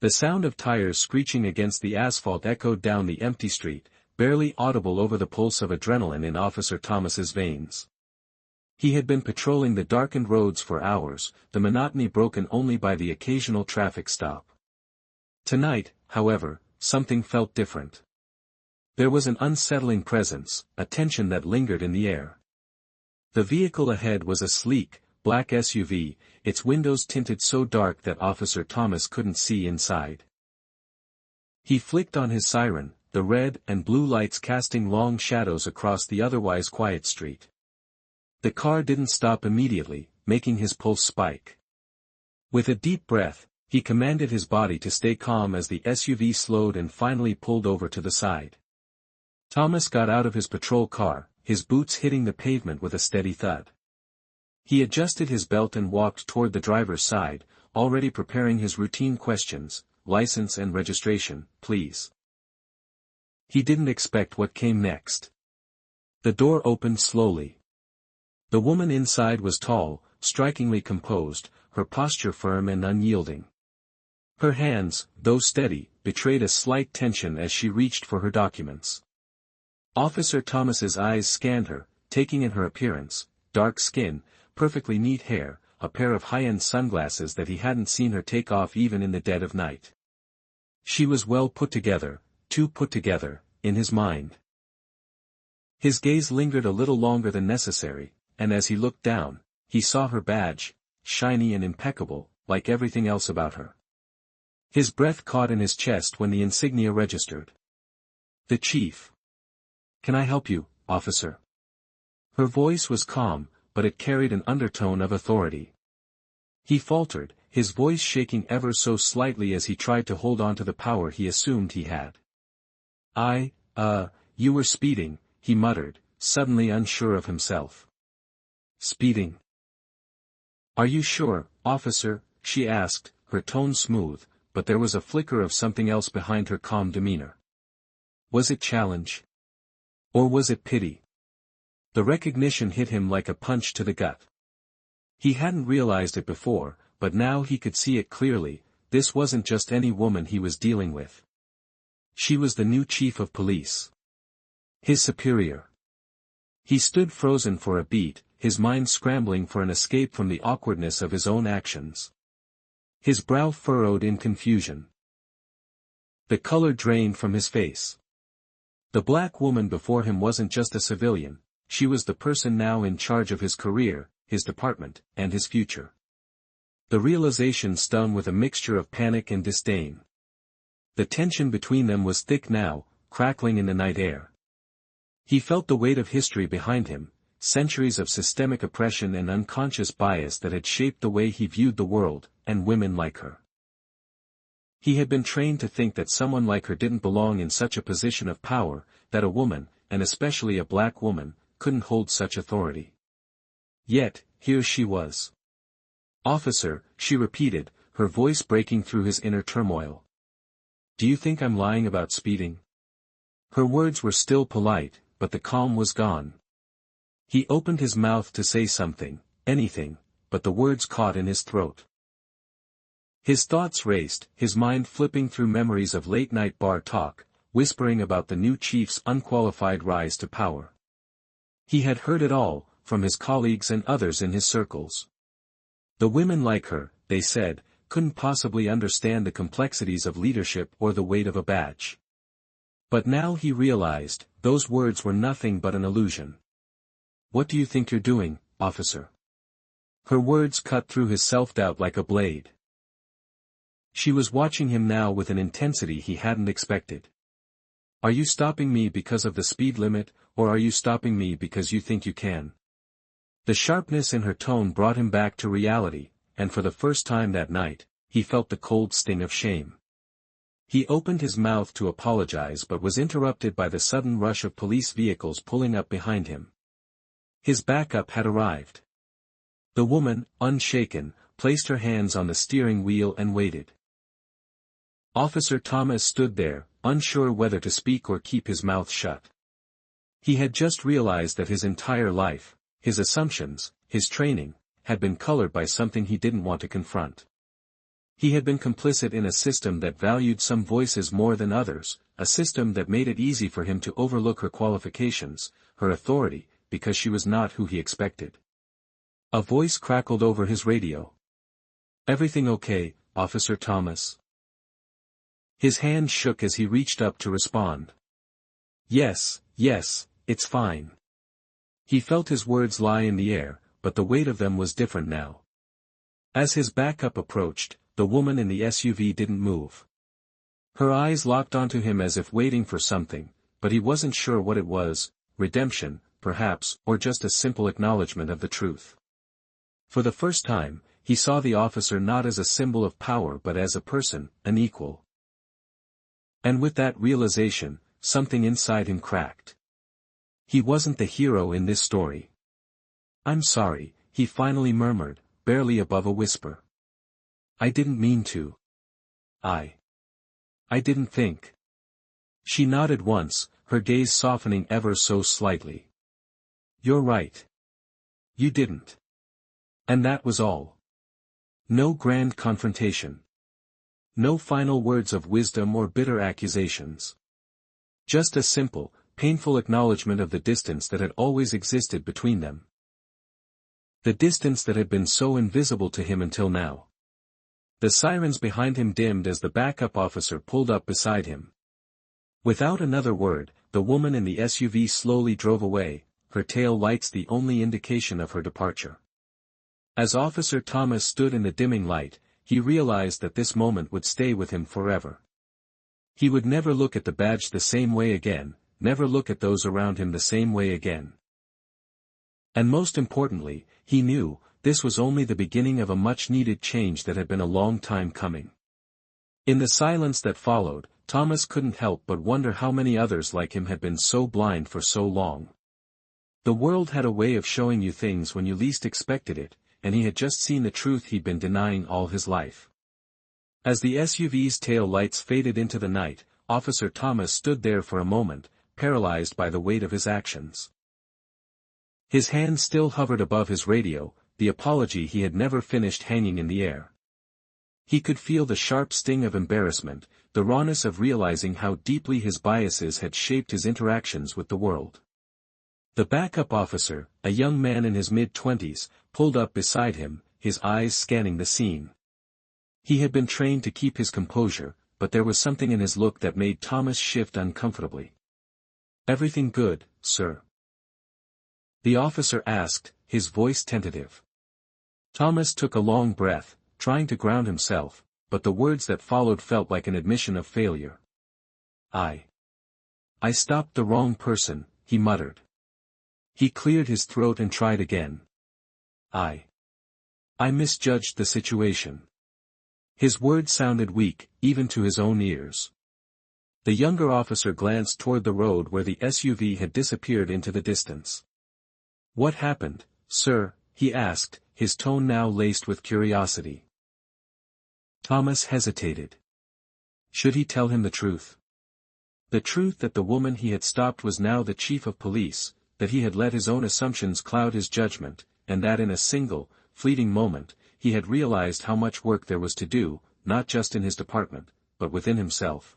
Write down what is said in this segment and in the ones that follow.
The sound of tires screeching against the asphalt echoed down the empty street, barely audible over the pulse of adrenaline in Officer Thomas's veins. He had been patrolling the darkened roads for hours, the monotony broken only by the occasional traffic stop. Tonight, however, something felt different. There was an unsettling presence, a tension that lingered in the air. The vehicle ahead was a sleek, black SUV, its windows tinted so dark that Officer Thomas couldn't see inside. He flicked on his siren, the red and blue lights casting long shadows across the otherwise quiet street. The car didn't stop immediately, making his pulse spike. With a deep breath, he commanded his body to stay calm as the SUV slowed and finally pulled over to the side. Thomas got out of his patrol car, his boots hitting the pavement with a steady thud. He adjusted his belt and walked toward the driver's side, already preparing his routine questions, license and registration, please. He didn't expect what came next. The door opened slowly. The woman inside was tall, strikingly composed, her posture firm and unyielding. Her hands, though steady, betrayed a slight tension as she reached for her documents. Officer Thomas's eyes scanned her, taking in her appearance, dark skin, perfectly neat hair, a pair of high-end sunglasses that he hadn't seen her take off even in the dead of night. She was well put together, too put together, in his mind. His gaze lingered a little longer than necessary, and as he looked down, he saw her badge, shiny and impeccable, like everything else about her. His breath caught in his chest when the insignia registered. The chief. Can I help you, officer? Her voice was calm, but it carried an undertone of authority. He faltered, his voice shaking ever so slightly as he tried to hold on to the power he assumed he had. You were speeding, he muttered, suddenly unsure of himself. Speeding? Are you sure, officer? She asked, her tone smooth, but there was a flicker of something else behind her calm demeanor. Was it challenge? Or was it pity? The recognition hit him like a punch to the gut. He hadn't realized it before, but now he could see it clearly. This wasn't just any woman he was dealing with. She was the new chief of police. His superior. He stood frozen for a beat, his mind scrambling for an escape from the awkwardness of his own actions. His brow furrowed in confusion. The color drained from his face. The black woman before him wasn't just a civilian, she was the person now in charge of his career, his department, and his future. The realization stung with a mixture of panic and disdain. The tension between them was thick now, crackling in the night air. He felt the weight of history behind him, centuries of systemic oppression and unconscious bias that had shaped the way he viewed the world, and women like her. He had been trained to think that someone like her didn't belong in such a position of power, that a woman, and especially a black woman, couldn't hold such authority. Yet, here she was. Officer, she repeated, her voice breaking through his inner turmoil. Do you think I'm lying about speeding? Her words were still polite, but the calm was gone. He opened his mouth to say something, anything, but the words caught in his throat. His thoughts raced, his mind flipping through memories of late-night bar talk, whispering about the new chief's unqualified rise to power. He had heard it all, from his colleagues and others in his circles. The women like her, they said, couldn't possibly understand the complexities of leadership or the weight of a badge. But now he realized, those words were nothing but an illusion. What do you think you're doing, officer? Her words cut through his self-doubt like a blade. She was watching him now with an intensity he hadn't expected. Are you stopping me because of the speed limit, or are you stopping me because you think you can? The sharpness in her tone brought him back to reality, and for the first time that night, he felt the cold sting of shame. He opened his mouth to apologize but was interrupted by the sudden rush of police vehicles pulling up behind him. His backup had arrived. The woman, unshaken, placed her hands on the steering wheel and waited. Officer Thomas stood there, unsure whether to speak or keep his mouth shut. He had just realized that his entire life, his assumptions, his training, had been colored by something he didn't want to confront. He had been complicit in a system that valued some voices more than others, a system that made it easy for him to overlook her qualifications, her authority, because she was not who he expected. A voice crackled over his radio. "Everything okay, Officer Thomas?" His hand shook as he reached up to respond. Yes, it's fine." He felt his words lie in the air, but the weight of them was different now. As his backup approached, the woman in the SUV didn't move. Her eyes locked onto him as if waiting for something, but he wasn't sure what it was, redemption, perhaps, or just a simple acknowledgement of the truth. For the first time, he saw the officer not as a symbol of power but as a person, an equal. And with that realization, something inside him cracked. He wasn't the hero in this story. "I'm sorry," he finally murmured, barely above a whisper. "I didn't mean to. I didn't think." She nodded once, her gaze softening ever so slightly. "You're right. You didn't." And that was all. No grand confrontation. No final words of wisdom or bitter accusations. Just a simple, painful acknowledgement of the distance that had always existed between them. The distance that had been so invisible to him until now. The sirens behind him dimmed as the backup officer pulled up beside him. Without another word, the woman in the SUV slowly drove away, her tail lights the only indication of her departure. As Officer Thomas stood in the dimming light, he realized that this moment would stay with him forever. He would never look at the badge the same way again, never look at those around him the same way again. And most importantly, he knew, this was only the beginning of a much-needed change that had been a long time coming. In the silence that followed, Thomas couldn't help but wonder how many others like him had been so blind for so long. The world had a way of showing you things when you least expected it, and he had just seen the truth he'd been denying all his life. As the SUV's tail lights faded into the night, Officer Thomas stood there for a moment, paralyzed by the weight of his actions. His hand still hovered above his radio, the apology he had never finished hanging in the air. He could feel the sharp sting of embarrassment, the rawness of realizing how deeply his biases had shaped his interactions with the world. The backup officer, a young man in his mid-20s, pulled up beside him, his eyes scanning the scene. He had been trained to keep his composure, but there was something in his look that made Thomas shift uncomfortably. "Everything good, sir?" the officer asked, his voice tentative. Thomas took a long breath, trying to ground himself, but the words that followed felt like an admission of failure. I stopped the wrong person," he muttered. He cleared his throat and tried again. I misjudged the situation." His words sounded weak, even to his own ears. The younger officer glanced toward the road where the SUV had disappeared into the distance. "What happened, sir?" he asked, his tone now laced with curiosity. Thomas hesitated. Should he tell him the truth? The truth that the woman he had stopped was now the chief of police, that he had let his own assumptions cloud his judgment, and that in a single, fleeting moment, he had realized how much work there was to do, not just in his department, but within himself.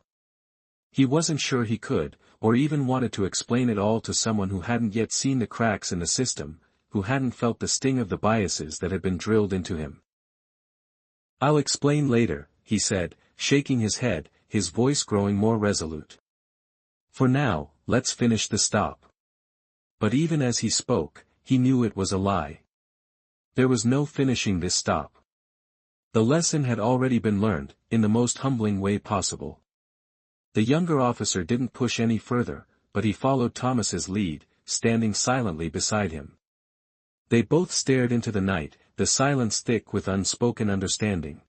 He wasn't sure he could, or even wanted to explain it all to someone who hadn't yet seen the cracks in the system, who hadn't felt the sting of the biases that had been drilled into him. "I'll explain later," he said, shaking his head, his voice growing more resolute. "For now, let's finish the stop." But even as he spoke, he knew it was a lie. There was no finishing this stop. The lesson had already been learned, in the most humbling way possible. The younger officer didn't push any further, but he followed Thomas's lead, standing silently beside him. They both stared into the night, the silence thick with unspoken understanding.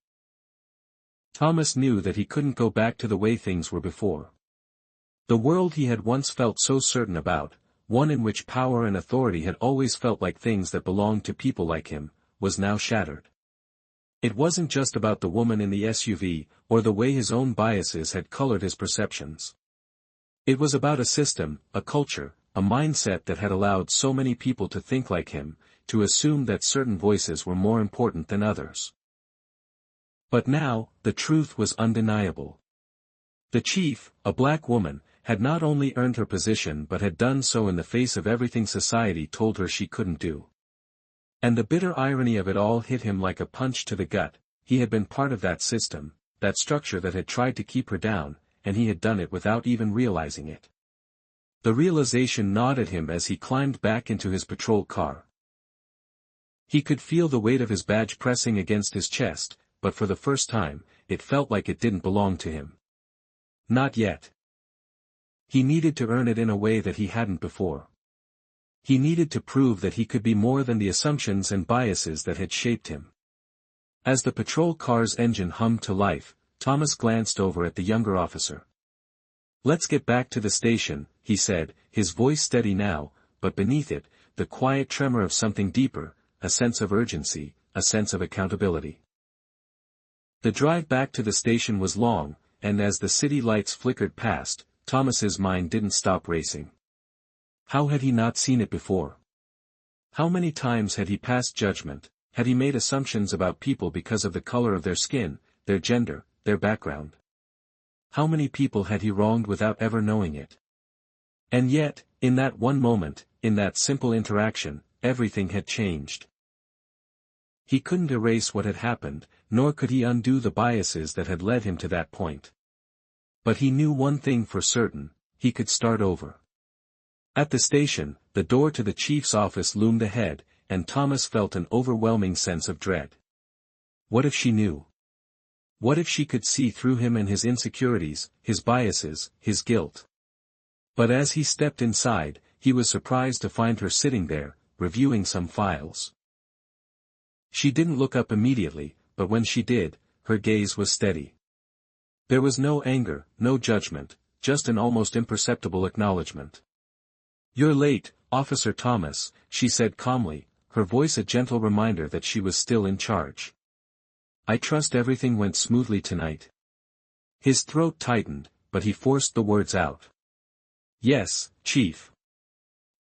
Thomas knew that he couldn't go back to the way things were before. The world he had once felt so certain about, one in which power and authority had always felt like things that belonged to people like him, was now shattered. It wasn't just about the woman in the SUV, or the way his own biases had colored his perceptions. It was about a system, a culture, a mindset that had allowed so many people to think like him, to assume that certain voices were more important than others. But now, the truth was undeniable. The chief, a black woman, had not only earned her position but had done so in the face of everything society told her she couldn't do. And the bitter irony of it all hit him like a punch to the gut. He had been part of that system, that structure that had tried to keep her down, and he had done it without even realizing it. The realization gnawed at him as he climbed back into his patrol car. He could feel the weight of his badge pressing against his chest, but for the first time, it felt like it didn't belong to him. Not yet. He needed to earn it in a way that he hadn't before. He needed to prove that he could be more than the assumptions and biases that had shaped him. As the patrol car's engine hummed to life, Thomas glanced over at the younger officer. "Let's get back to the station," he said, his voice steady now, but beneath it, the quiet tremor of something deeper, a sense of urgency, a sense of accountability. The drive back to the station was long, and as the city lights flickered past, Thomas's mind didn't stop racing. How had he not seen it before? How many times had he passed judgment? Had he made assumptions about people because of the color of their skin, their gender, their background? How many people had he wronged without ever knowing it? And yet, in that one moment, in that simple interaction, everything had changed. He couldn't erase what had happened, nor could he undo the biases that had led him to that point. But he knew one thing for certain: he could start over. At the station, the door to the chief's office loomed ahead, and Thomas felt an overwhelming sense of dread. What if she knew? What if she could see through him and his insecurities, his biases, his guilt? But as he stepped inside, he was surprised to find her sitting there, reviewing some files. She didn't look up immediately, but when she did, her gaze was steady. There was no anger, no judgment, just an almost imperceptible acknowledgement. "You're late, Officer Thomas," she said calmly, her voice a gentle reminder that she was still in charge. "I trust everything went smoothly tonight." His throat tightened, but he forced the words out. "Yes, Chief."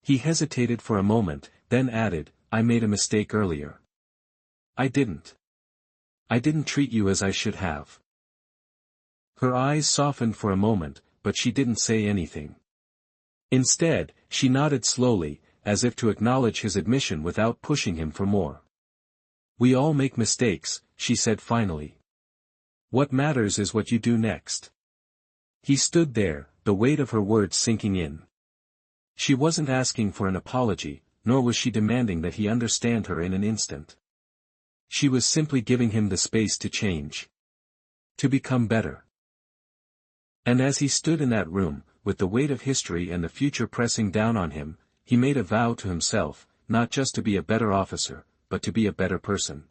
He hesitated for a moment, then added, "I made a mistake earlier. I didn't treat you as I should have." Her eyes softened for a moment, but she didn't say anything. Instead, she nodded slowly, as if to acknowledge his admission without pushing him for more. "We all make mistakes," she said finally. "What matters is what you do next." He stood there, the weight of her words sinking in. She wasn't asking for an apology, nor was she demanding that he understand her in an instant. She was simply giving him the space to change. To become better. And as he stood in that room, with the weight of history and the future pressing down on him, he made a vow to himself, not just to be a better officer, but to be a better person.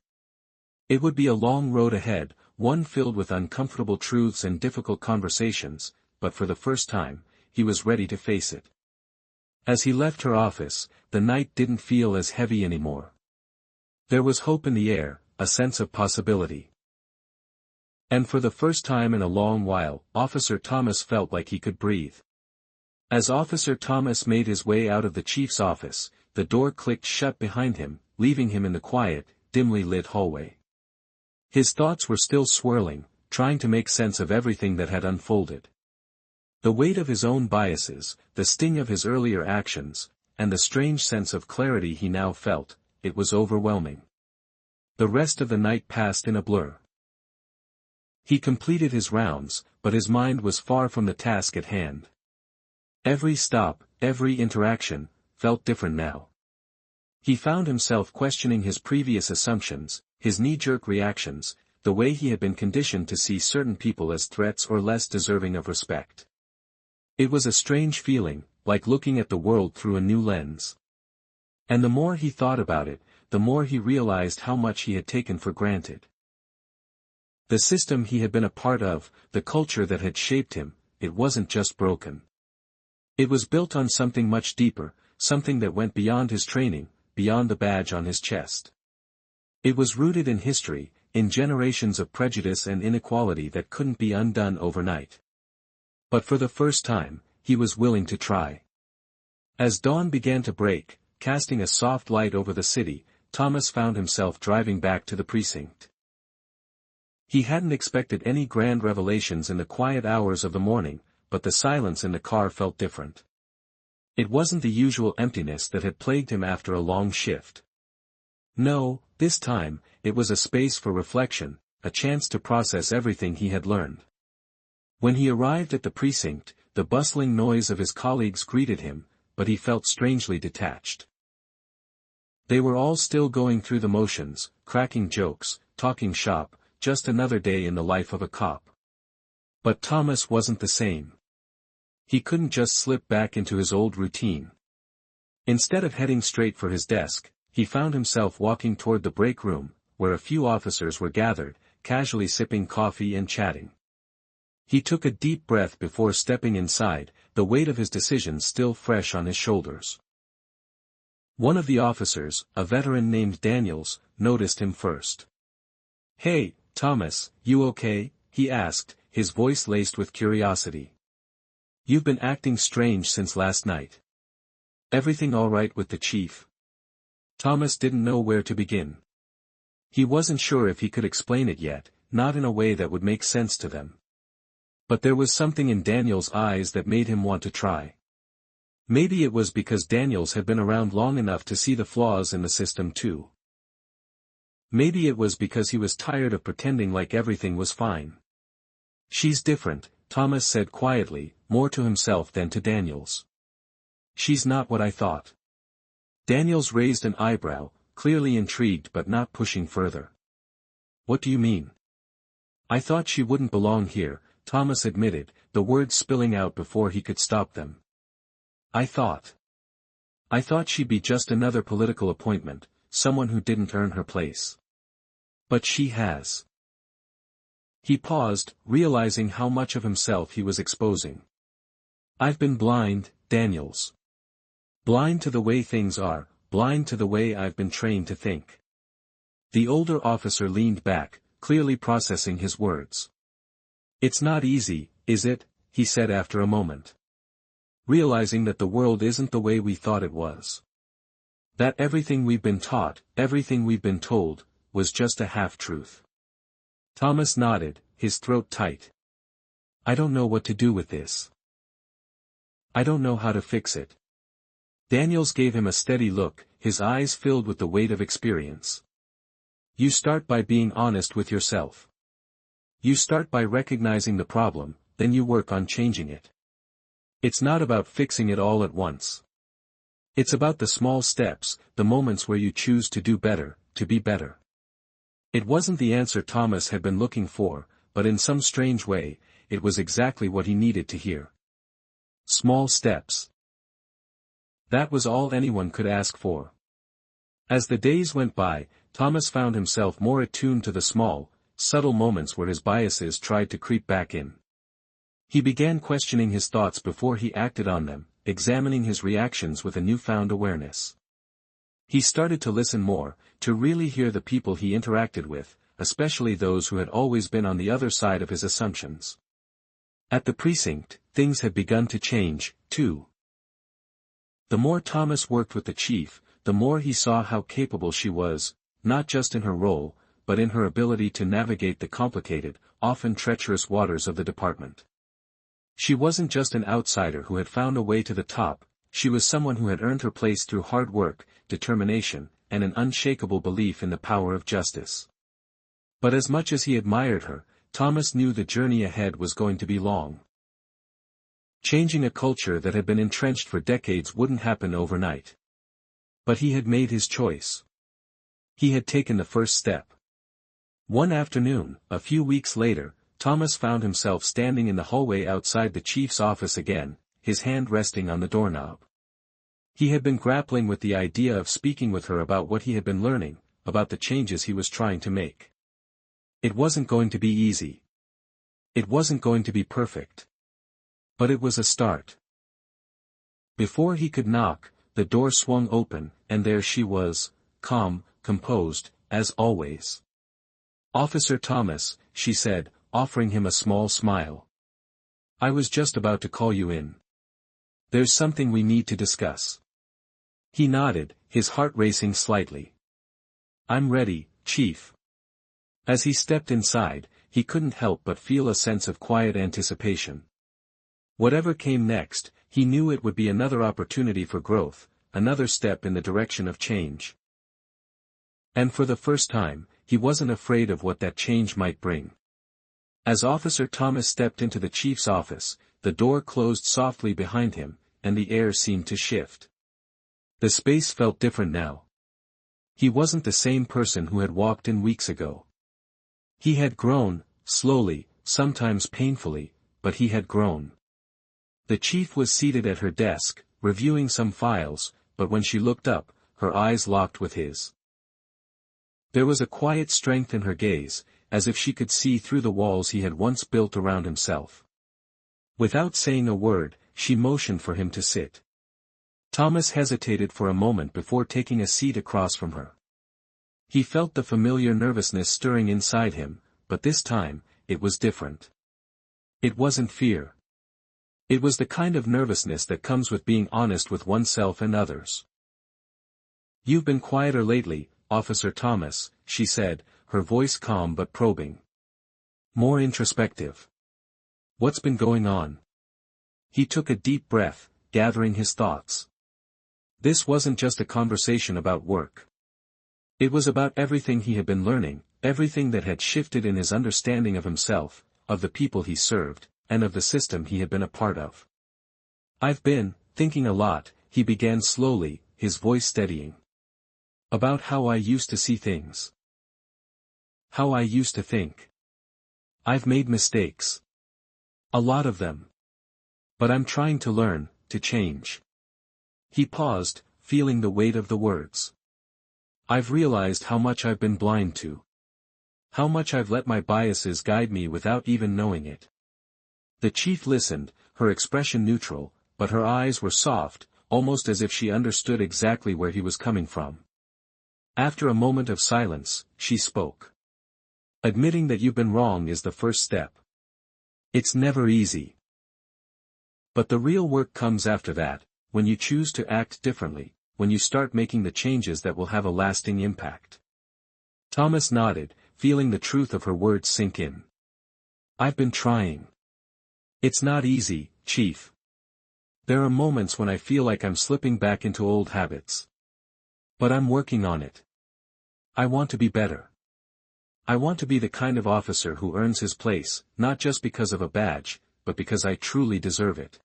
It would be a long road ahead, one filled with uncomfortable truths and difficult conversations, but for the first time, he was ready to face it. As he left her office, the night didn't feel as heavy anymore. There was hope in the air, a sense of possibility. And for the first time in a long while, Officer Thomas felt like he could breathe. As Officer Thomas made his way out of the chief's office, the door clicked shut behind him, leaving him in the quiet, dimly lit hallway. His thoughts were still swirling, trying to make sense of everything that had unfolded. The weight of his own biases, the sting of his earlier actions, and the strange sense of clarity he now felt, it was overwhelming. The rest of the night passed in a blur. He completed his rounds, but his mind was far from the task at hand. Every stop, every interaction, felt different now. He found himself questioning his previous assumptions, his knee-jerk reactions, the way he had been conditioned to see certain people as threats or less deserving of respect. It was a strange feeling, like looking at the world through a new lens. And the more he thought about it, the more he realized how much he had taken for granted. The system he had been a part of, the culture that had shaped him, it wasn't just broken. It was built on something much deeper, something that went beyond his training, beyond the badge on his chest. It was rooted in history, in generations of prejudice and inequality that couldn't be undone overnight. But for the first time, he was willing to try. As dawn began to break, casting a soft light over the city, Thomas found himself driving back to the precinct. He hadn't expected any grand revelations in the quiet hours of the morning, but the silence in the car felt different. It wasn't the usual emptiness that had plagued him after a long shift. No, this time, it was a space for reflection, a chance to process everything he had learned. When he arrived at the precinct, the bustling noise of his colleagues greeted him, but he felt strangely detached. They were all still going through the motions, cracking jokes, talking shop, just another day in the life of a cop. But Thomas wasn't the same. He couldn't just slip back into his old routine. Instead of heading straight for his desk, he found himself walking toward the break room, where a few officers were gathered, casually sipping coffee and chatting. He took a deep breath before stepping inside, the weight of his decisions still fresh on his shoulders. One of the officers, a veteran named Daniels, noticed him first. "Hey, Thomas, you okay?" he asked, his voice laced with curiosity. "You've been acting strange since last night. Everything all right with the chief?" Thomas didn't know where to begin. He wasn't sure if he could explain it yet, not in a way that would make sense to them. But there was something in Daniel's eyes that made him want to try. Maybe it was because Daniels had been around long enough to see the flaws in the system too. Maybe it was because he was tired of pretending like everything was fine. "She's different," Thomas said quietly, more to himself than to Daniels. "She's not what I thought." Daniels raised an eyebrow, clearly intrigued but not pushing further. "What do you mean?" "I thought she wouldn't belong here," Thomas admitted, the words spilling out before he could stop them. I thought she'd be just another political appointment, someone who didn't earn her place. But she has." He paused, realizing how much of himself he was exposing. "I've been blind, Daniels. Blind to the way things are, blind to the way I've been trained to think." The older officer leaned back, clearly processing his words. "It's not easy, is it?" he said after a moment. "Realizing that the world isn't the way we thought it was. That everything we've been taught, everything we've been told, was just a half-truth." Thomas nodded, his throat tight. "I don't know what to do with this. I don't know how to fix it." Daniels gave him a steady look, his eyes filled with the weight of experience. "You start by being honest with yourself. You start by recognizing the problem, then you work on changing it. It's not about fixing it all at once. It's about the small steps, the moments where you choose to do better, to be better." It wasn't the answer Thomas had been looking for, but in some strange way, it was exactly what he needed to hear. Small steps. That was all anyone could ask for. As the days went by, Thomas found himself more attuned to the small, subtle moments where his biases tried to creep back in. He began questioning his thoughts before he acted on them, examining his reactions with a newfound awareness. He started to listen more, to really hear the people he interacted with, especially those who had always been on the other side of his assumptions. At the precinct, things had begun to change, too. The more Thomas worked with the chief, the more he saw how capable she was, not just in her role, but in her ability to navigate the complicated, often treacherous waters of the department. She wasn't just an outsider who had found a way to the top, she was someone who had earned her place through hard work, determination, and an unshakable belief in the power of justice. But as much as he admired her, Thomas knew the journey ahead was going to be long. Changing a culture that had been entrenched for decades wouldn't happen overnight. But he had made his choice. He had taken the first step. One afternoon, a few weeks later, Thomas found himself standing in the hallway outside the chief's office again, his hand resting on the doorknob. He had been grappling with the idea of speaking with her about what he had been learning, about the changes he was trying to make. It wasn't going to be easy. It wasn't going to be perfect. But it was a start. Before he could knock, the door swung open, and there she was, calm, composed, as always. "Officer Thomas," she said, offering him a small smile. "I was just about to call you in. There's something we need to discuss." He nodded, his heart racing slightly. "I'm ready, Chief." As he stepped inside, he couldn't help but feel a sense of quiet anticipation. Whatever came next, he knew it would be another opportunity for growth, another step in the direction of change. And for the first time, he wasn't afraid of what that change might bring. As Officer Thomas stepped into the chief's office, the door closed softly behind him, and the air seemed to shift. The space felt different now. He wasn't the same person who had walked in weeks ago. He had grown, slowly, sometimes painfully, but he had grown. The chief was seated at her desk, reviewing some files, but when she looked up, her eyes locked with his. There was a quiet strength in her gaze, as if she could see through the walls he had once built around himself. Without saying a word, she motioned for him to sit. Thomas hesitated for a moment before taking a seat across from her. He felt the familiar nervousness stirring inside him, but this time, it was different. It wasn't fear. It was the kind of nervousness that comes with being honest with oneself and others. "You've been quieter lately, Officer Thomas," she said, her voice calm but probing. "More introspective. What's been going on?" He took a deep breath, gathering his thoughts. This wasn't just a conversation about work. It was about everything he had been learning, everything that had shifted in his understanding of himself, of the people he served, and of the system he had been a part of. "I've been thinking a lot," he began slowly, his voice steadying. "About how I used to see things. How I used to think. I've made mistakes. A lot of them. But I'm trying to learn, to change." He paused, feeling the weight of the words. "I've realized how much I've been blind to. How much I've let my biases guide me without even knowing it." The chief listened, her expression neutral, but her eyes were soft, almost as if she understood exactly where he was coming from. After a moment of silence, she spoke. "Admitting that you've been wrong is the first step. It's never easy. But the real work comes after that, when you choose to act differently, when you start making the changes that will have a lasting impact." Thomas nodded, feeling the truth of her words sink in. "I've been trying. It's not easy, Chief. There are moments when I feel like I'm slipping back into old habits. But I'm working on it. I want to be better. I want to be the kind of officer who earns his place, not just because of a badge, but because I truly deserve it."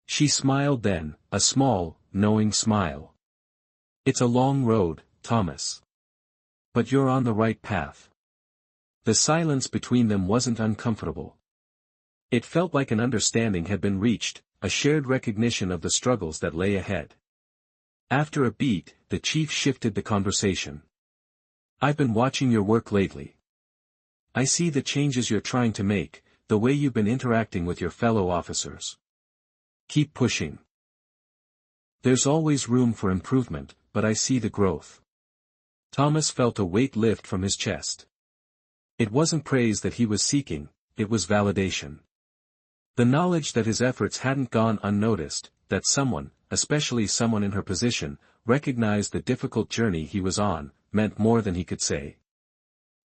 She smiled then, a small, knowing smile. "It's a long road, Thomas. But you're on the right path." The silence between them wasn't uncomfortable. It felt like an understanding had been reached, a shared recognition of the struggles that lay ahead. After a beat, the chief shifted the conversation. "I've been watching your work lately. I see the changes you're trying to make, the way you've been interacting with your fellow officers. Keep pushing. There's always room for improvement, but I see the growth." Thomas felt a weight lift from his chest. It wasn't praise that he was seeking, it was validation. The knowledge that his efforts hadn't gone unnoticed, that someone, especially someone in her position, recognized the difficult journey he was on, meant more than he could say.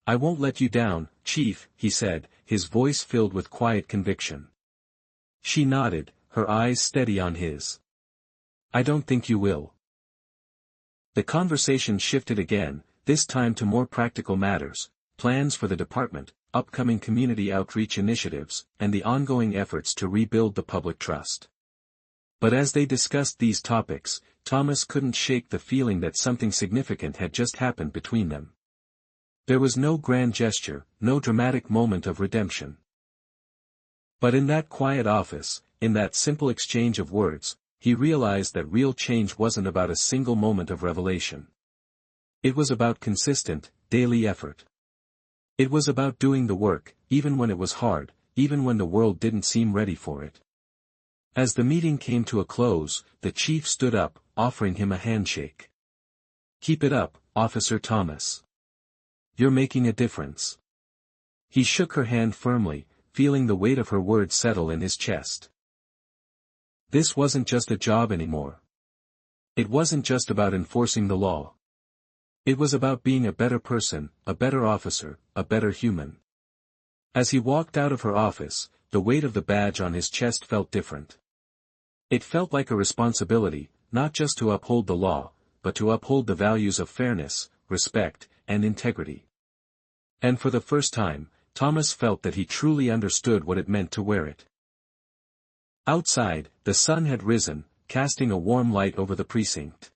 "I won't let you down, Chief," he said, his voice filled with quiet conviction. She nodded, her eyes steady on his. "I don't think you will." The conversation shifted again, this time to more practical matters, plans for the department, upcoming community outreach initiatives, and the ongoing efforts to rebuild the public trust. But as they discussed these topics, Thomas couldn't shake the feeling that something significant had just happened between them. There was no grand gesture, no dramatic moment of redemption. But in that quiet office, in that simple exchange of words, he realized that real change wasn't about a single moment of revelation. It was about consistent, daily effort. It was about doing the work, even when it was hard, even when the world didn't seem ready for it. As the meeting came to a close, the chief stood up, offering him a handshake. "Keep it up, Officer Thomas. You're making a difference." He shook her hand firmly, feeling the weight of her words settle in his chest. This wasn't just a job anymore. It wasn't just about enforcing the law. It was about being a better person, a better officer, a better human. As he walked out of her office, the weight of the badge on his chest felt different. It felt like a responsibility, not just to uphold the law, but to uphold the values of fairness, respect, and integrity. And for the first time, Thomas felt that he truly understood what it meant to wear it. Outside, the sun had risen, casting a warm light over the precinct.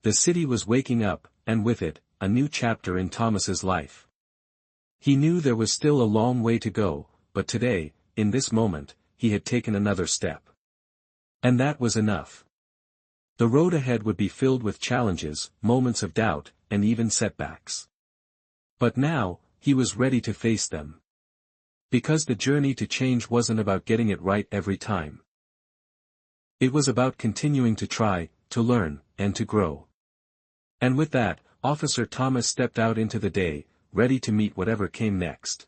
The city was waking up, and with it, a new chapter in Thomas's life. He knew there was still a long way to go, but today, in this moment, he had taken another step. And that was enough. The road ahead would be filled with challenges, moments of doubt, and even setbacks. But now, he was ready to face them. Because the journey to change wasn't about getting it right every time. It was about continuing to try, to learn, and to grow. And with that, Officer Thomas stepped out into the day, ready to meet whatever came next.